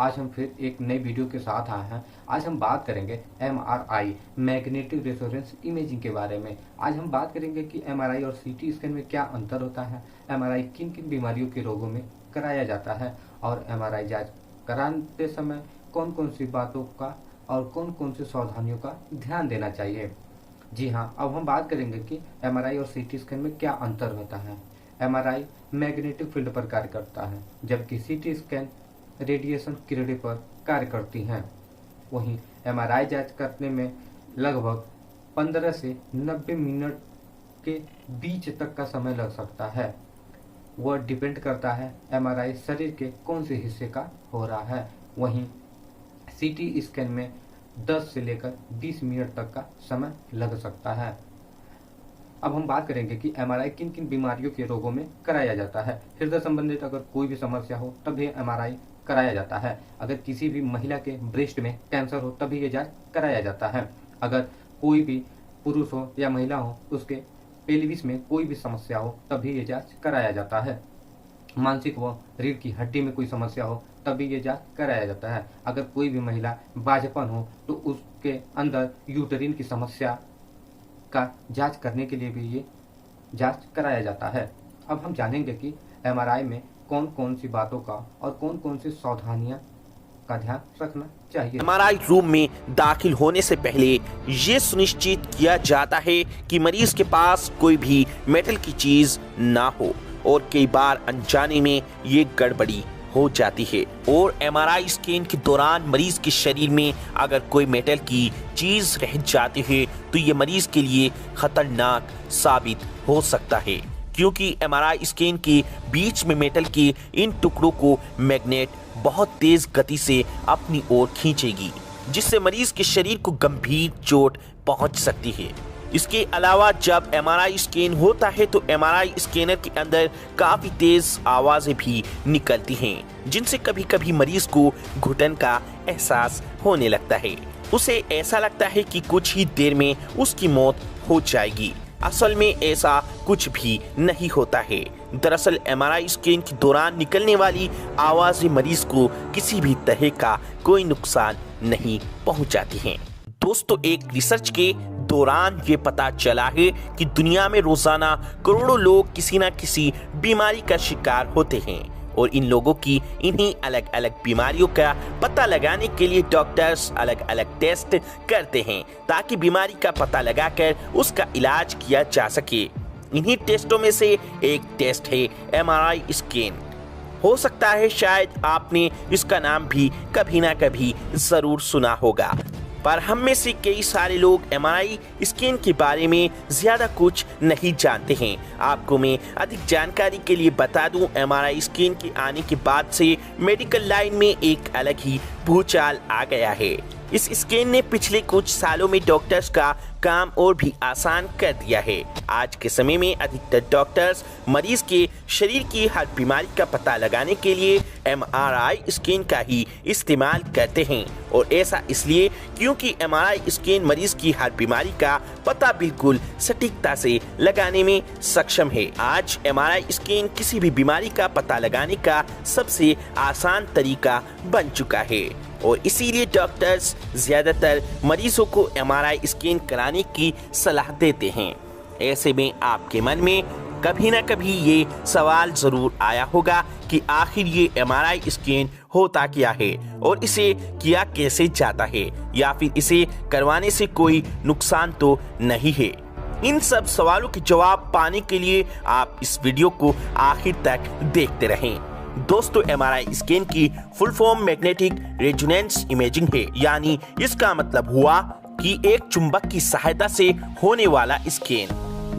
आज हम फिर एक नई वीडियो के साथ आए हैं। आज हम बात करेंगे MRI मैग्नेटिक रेजोनेंस इमेजिंग के बारे में। आज हम बात करेंगे कि MRI और CT स्कैन में क्या अंतर होता है, MRI किन किन बीमारियों के रोगों में कराया जाता है और MRI जांच कराते समय कौन कौन सी बातों का और कौन कौन सी सावधानियों का ध्यान देना चाहिए। जी हाँ, अब हम बात करेंगे कि MRI और CT स्कैन में क्या अंतर होता है। MRI मैग्नेटिक फील्ड पर कार्य करता है, जबकि CT स्कैन रेडिएशन किरणें पर कार्य करती हैं। वहीं MRI जांच करने में लगभग 15 से 90 मिनट के बीच तक का समय लग सकता है। वह डिपेंड करता है MRI शरीर के कौन से हिस्से का हो रहा है। वहीं CT स्कैन में 10 से लेकर 20 मिनट तक का समय लग सकता है। अब हम बात करेंगे कि MRI किन किन बीमारियों के रोगों में कराया जाता है। हृदय संबंधित अगर कोई भी समस्या हो तब भी MRI कराया जाता है। अगर किसी भी महिला के ब्रेस्ट में कैंसर हो तभी ये जांच कराया जाता है। अगर कोई भी पुरुष हो या महिला हो उसके पेल्विस में कोई भी समस्या हो तभी ये जांच कराया जाता है। मानसिक व रीढ़ की हड्डी में कोई समस्या हो तभी ये जांच कराया जाता है। अगर कोई भी महिला बाझपन हो तो उसके अंदर यूटेरिन की समस्या का जांच करने के लिए भी ये जांच कराया जाता है। अब हम जानेंगे कि MRI में कौन कौन सी बातों का और कौन कौन सी सावधानियां का ध्यान रखना चाहिए। MRI रूम में दाखिल होने से पहले ये सुनिश्चित किया जाता है कि मरीज के पास कोई भी मेटल की चीज ना हो और कई बार अनजाने में ये गड़बड़ी हो जाती है। और MRI स्कैन के दौरान मरीज के शरीर में अगर कोई मेटल की चीज रह जाती है तो ये मरीज के लिए खतरनाक साबित हो सकता है, क्योंकि MRI स्कैन के बीच में मेटल के इन टुकड़ों को मैग्नेट बहुत तेज गति से अपनी ओर खींचेगी, जिससे मरीज के शरीर को गंभीर चोट पहुंच सकती है। इसके अलावा जब MRI स्कैन होता है तो MRI स्कैनर के अंदर काफी तेज आवाजें भी निकलती हैं, जिनसे कभी कभी मरीज को घुटन का एहसास होने लगता है। उसे ऐसा लगता है कि कुछ ही देर में उसकी मौत हो जाएगी। असल में ऐसा कुछ भी नहीं होता है। दरअसल MRI स्कैन के दौरान निकलने वाली आवाजें मरीज को किसी भी तरह का कोई नुकसान नहीं पहुंचाती हैं। दोस्तों, एक रिसर्च के दौरान ये पता चला है कि दुनिया में रोजाना करोड़ों लोग किसी न किसी बीमारी का शिकार होते हैं और इन लोगों की इन्हीं अलग अलग बीमारियों का पता लगाने के लिए डॉक्टर्स अलग अलग टेस्ट करते हैं ताकि बीमारी का पता लगाकर उसका इलाज किया जा सके। इन्हीं टेस्टों में से एक टेस्ट है MRI स्कैन। हो सकता है शायद आपने इसका नाम भी कभी ना कभी जरूर सुना होगा, पर हम में से कई सारे लोग MRI स्कैन के बारे में ज्यादा कुछ नहीं जानते हैं। आपको मैं अधिक जानकारी के लिए बता दूं, MRI स्कैन के आने के बाद से मेडिकल लाइन में एक अलग ही भूचाल आ गया है। इस स्कैन ने पिछले कुछ सालों में डॉक्टर्स का काम और भी आसान कर दिया है। आज के समय में अधिकतर डॉक्टर्स मरीज के शरीर की हर बीमारी का पता लगाने के लिए MRI स्कैन का ही इस्तेमाल करते हैं, और ऐसा इसलिए क्योंकि MRI स्कैन मरीज की हर बीमारी का पता बिल्कुल सटीकता से लगाने में सक्षम है। आज MRI स्कैन किसी भी बीमारी का पता लगाने का सबसे आसान तरीका बन चुका है और इसीलिए डॉक्टर्स ज्यादातर मरीजों को MRI स्कैन कराने की सलाह देते हैं। ऐसे में आपके मन में कभी ना कभी ये सवाल जरूर आया होगा कि आखिर ये MRI स्कैन होता क्या है और इसे किया कैसे जाता है, या फिर इसे करवाने से कोई नुकसान तो नहीं है। इन सब सवालों के जवाब पाने के लिए आप इस वीडियो को आखिर तक देखते रहें। दोस्तों, MRI स्कैन की full form magnetic resonance imaging है, यानी इसका मतलब हुआ कि एक चुंबक की सहायता से होने वाला स्कैन,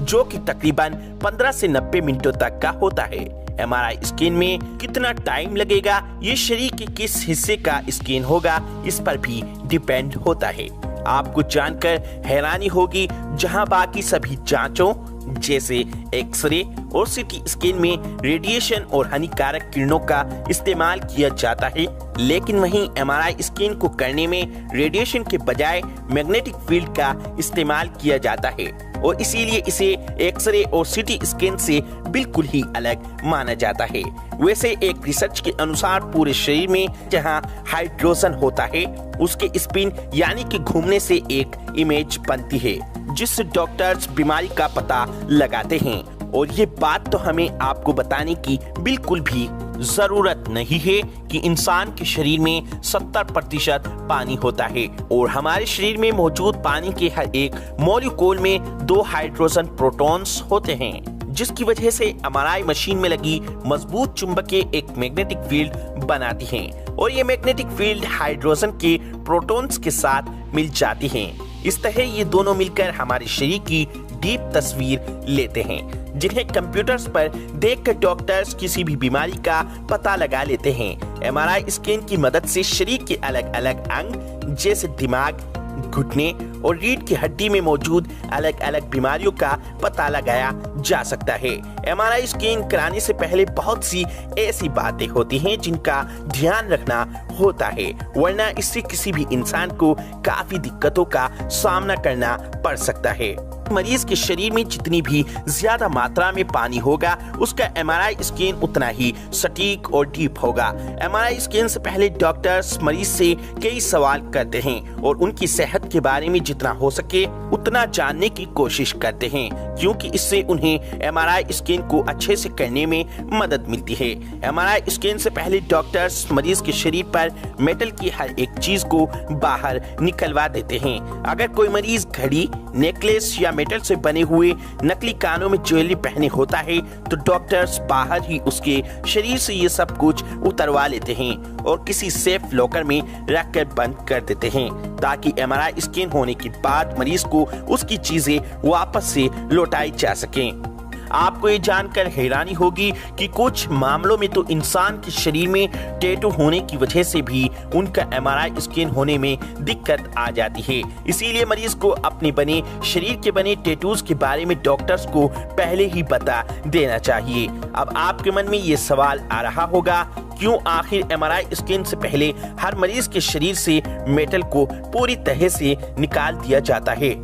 जो कि तकरीबन 15 से 90 मिनटों तक का होता है। MRI स्कैन में कितना टाइम लगेगा, ये शरीर के किस हिस्से का स्कैन होगा, इस पर भी डिपेंड होता है। आपको जानकर हैरानी होगी, जहां बाकी सभी जांचों जैसे एक्सरे और सीटी स्कैन में रेडिएशन और हानिकारक किरणों का इस्तेमाल किया जाता है, लेकिन वहीं एमआरआई स्कैन को करने में रेडिएशन के बजाय मैग्नेटिक फील्ड का इस्तेमाल किया जाता है और इसीलिए इसे एक्सरे और सीटी स्कैन से बिल्कुल ही अलग माना जाता है। वैसे एक रिसर्च के अनुसार पूरे शरीर में जहां हाइड्रोजन होता है उसके स्पिन यानी कि घूमने से एक इमेज बनती है जिससे डॉक्टर्स बीमारी का पता लगाते हैं। और ये बात तो हमें आपको बताने की बिल्कुल भी जरूरत नहीं है कि इंसान के शरीर में 70% पानी होता है और हमारे शरीर में मौजूद पानी के हर एक मॉलिक्यूल में 2 हाइड्रोजन प्रोटॉन्स होते हैं, जिसकी वजह से एमआरआई मशीन में लगी मजबूत चुंबकीय एक मैग्नेटिक फील्ड बनाती हैं और ये मैग्नेटिक फील्ड हाइड्रोजन के प्रोटॉन्स के साथ मिल जाती हैं। इस तरह ये दोनों मिलकर हमारे शरीर की डीप तस्वीर लेते हैं, जिन्हें कंप्यूटर्स पर देखकर डॉक्टर्स किसी भी बीमारी का पता लगा लेते हैं। एमआरआई स्कैन की मदद से शरीर के अलग अलग अंग जैसे दिमाग, घुटने और रीढ़ की हड्डी में मौजूद अलग अलग बीमारियों का पता लगाया जा सकता है। एमआरआई स्कैन कराने से पहले बहुत सी ऐसी बातें होती हैं जिनका ध्यान रखना होता है, वरना इससे किसी भी इंसान को काफी दिक्कतों का सामना करना पड़ सकता है। मरीज के शरीर में जितनी भी ज्यादा मात्रा में पानी होगा उसका एमआरआई स्कैन उतना ही सटीक और डीप होगा। एमआरआई स्कैन से पहले डॉक्टर्स मरीज से कई सवाल करते हैं और उनकी सेहत के बारे में जितना हो सके उतना जानने की कोशिश करते हैं, क्योंकि इससे उन्हें एमआरआई स्कैन को अच्छे से करने में मदद मिलती है। एमआरआई स्कैन से पहले डॉक्टर्स मरीज के शरीर पर मेटल की हर एक चीज को बाहर निकलवा देते हैं। अगर कोई मरीज घड़ी, नेकलेस या मेटल से बने हुए नकली कानों में ज्वेलरी पहने होता है तो डॉक्टर्स बाहर ही उसके शरीर से ये सब कुछ उतरवा लेते हैं और किसी सेफ लॉकर में रखकर बंद कर देते हैं, ताकि एमआरआई स्कैन होने के बाद मरीज को उसकी चीजें वापस से लौटाई जा सकें। आपको ये जानकर हैरानी होगी कि कुछ मामलों में तो इंसान के शरीर में टैटू होने की वजह से भी उनका एमआरआई स्कैन होने में दिक्कत आ जाती है। इसीलिए मरीज को अपने बने शरीर के बने टैटूज के बारे में डॉक्टर्स को पहले ही बता देना चाहिए। अब आपके मन में ये सवाल आ रहा होगा, क्यों आखिर एमआरआई स्कैन से पहले हर मरीज के शरीर से मेटल को पूरी तरह से निकाल दिया जाता है?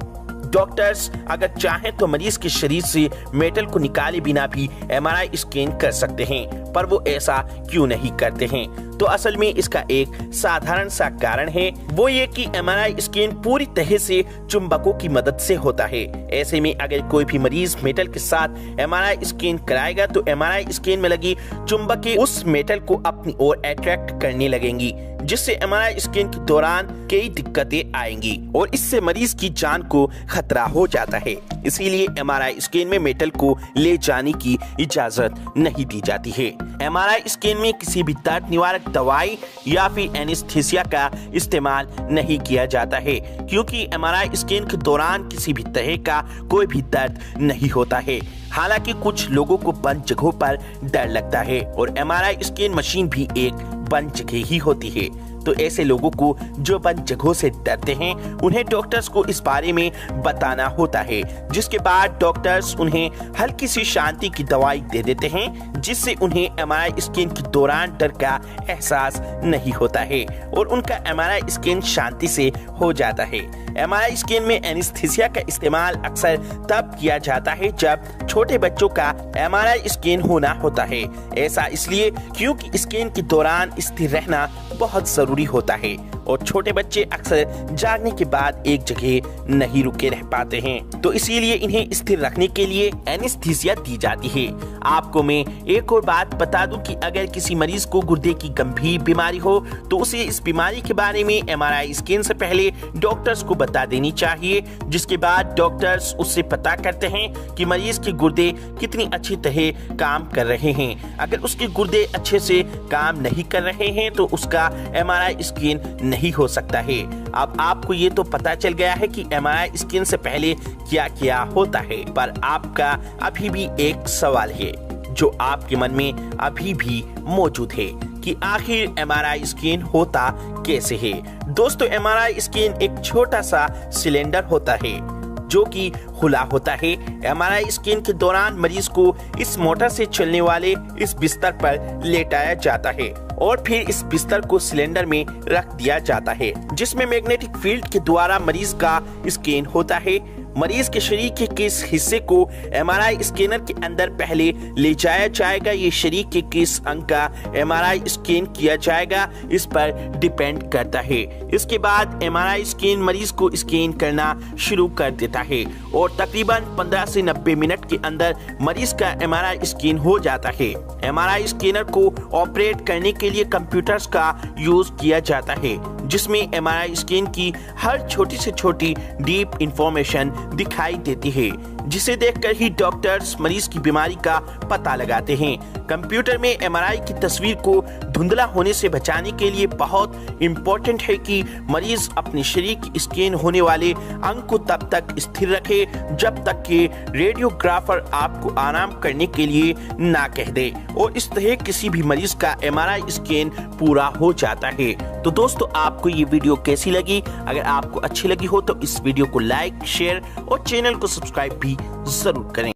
डॉक्टर्स अगर चाहें तो मरीज के शरीर से मेटल को निकाले बिना भी एमआरआई स्कैन कर सकते हैं, पर वो ऐसा क्यों नहीं करते हैं? तो असल में इसका एक साधारण सा कारण है, वो ये कि एमआरआई स्कैन पूरी तरह से चुंबकों की मदद से होता है। ऐसे में अगर कोई भी मरीज मेटल के साथ एमआरआई स्कैन कराएगा तो एमआरआई स्कैन में लगी चुंबकें उस मेटल को अपनी ओर अट्रैक्ट करने लगेंगी, जिससे एमआरआई स्कैन के दौरान कई दिक्कतें आएंगी और इससे मरीज की जान को खतरा हो जाता है। इसीलिए एमआरआई स्कैन में मेटल को ले जाने की इजाजत नहीं दी जाती है। एमआरआई स्कैन में किसी भी दर्द निवारक दवाई या फिर एनेस्थीसिया का इस्तेमाल नहीं किया जाता है, क्योंकि एमआरआई स्कैन के दौरान किसी भी तरह का कोई भी दर्द नहीं होता है। हालांकि कुछ लोगों को बंद जगहों पर डर लगता है और एमआरआई स्कैन मशीन भी एक बंद जगह ही होती है, तो ऐसे लोगों को जो बंद जगहों से डरते हैं उन्हें डॉक्टर्स को इस बारे में बताना होता है, जिसके बाद डॉक्टर्स उन्हें हल्की सी शांति की दवाई दे देते हैं, जिससे उन्हें एमआरआई स्कैन के दौरान डर का एहसास नहीं होता है और उनका एमआरआई स्कैन शांति से हो जाता है। एमआरआई स्कैन में एनेस्थीसिया का इस्तेमाल अक्सर तब किया जाता है जब छोटे बच्चों का एमआरआई स्कैन होना होता है। ऐसा इसलिए क्योंकि स्कैन के दौरान स्थिर रहना बहुत जरूरी होता है और छोटे बच्चे अक्सर जागने के बाद एक जगह नहीं रुके रह पाते हैं, तो इसीलिए इन्हें स्थिर रखने के लिए एनेस्थीसिया दी जाती है। आपको मैं एक और बात बता दूं कि अगर किसी मरीज को गुर्दे की गंभीर बीमारी हो तो उसे इस बीमारी के बारे में एमआरआई स्कैन से पहले डॉक्टर्स को बता देनी चाहिए, जिसके बाद डॉक्टर्स उससे पता करते हैं कि मरीज के गुर्दे कितनी अच्छी तरह काम कर रहे हैं। अगर उसके गुर्दे अच्छे से काम नहीं कर रहे हैं तो उसका एमआरआई स्कैन नहीं हो सकता है। अब आपको ये तो पता चल गया है कि एमआरआई स्कैन से पहले क्या क्या होता है, पर आपका अभी भी एक सवाल है जो आपके मन में अभी भी मौजूद है कि आखिर एमआरआई स्कैन होता कैसे है। दोस्तों, एमआरआई स्कैन एक छोटा सा सिलेंडर होता है जो कि खुला होता है। MRI स्कैन के दौरान मरीज को इस मोटर से चलने वाले इस बिस्तर पर लेटाया जाता है और फिर इस बिस्तर को सिलेंडर में रख दिया जाता है, जिसमें मैग्नेटिक फील्ड के द्वारा मरीज का स्कैन होता है। मरीज के शरीर के किस हिस्से को MRI स्कैनर के अंदर पहले ले जाया जाएगा, ये शरीर के किस अंग का MRI स्कैन किया जाएगा, इस पर डिपेंड करता है। इसके बाद MRI स्कैन मरीज को स्कैन करना शुरू कर देता है और तकरीबन 15 से 90 मिनट के अंदर मरीज का MRI स्कैन हो जाता है। MRI स्कैनर को ऑपरेट करने के लिए कंप्यूटर्स का यूज किया जाता है, जिसमें MRI स्कैन की हर छोटी से छोटी डीप इंफॉर्मेशन दिखाई देती है, जिसे देखकर ही डॉक्टर्स मरीज की बीमारी का पता लगाते हैं। कंप्यूटर में MRI की तस्वीर को धुंधला होने से बचाने के लिए बहुत इम्पोर्टेंट है कि मरीज अपने शरीर की स्कैन होने वाले अंग को तब तक स्थिर रखे जब तक कि रेडियोग्राफर आपको आराम करने के लिए ना कह दे, और इस तरह किसी भी मरीज का MRI स्कैन पूरा हो जाता है। तो दोस्तों, आपको ये वीडियो कैसी लगी? अगर आपको अच्छी लगी हो तो इस वीडियो को लाइक, शेयर और चैनल को सब्सक्राइब भी जरूर करें।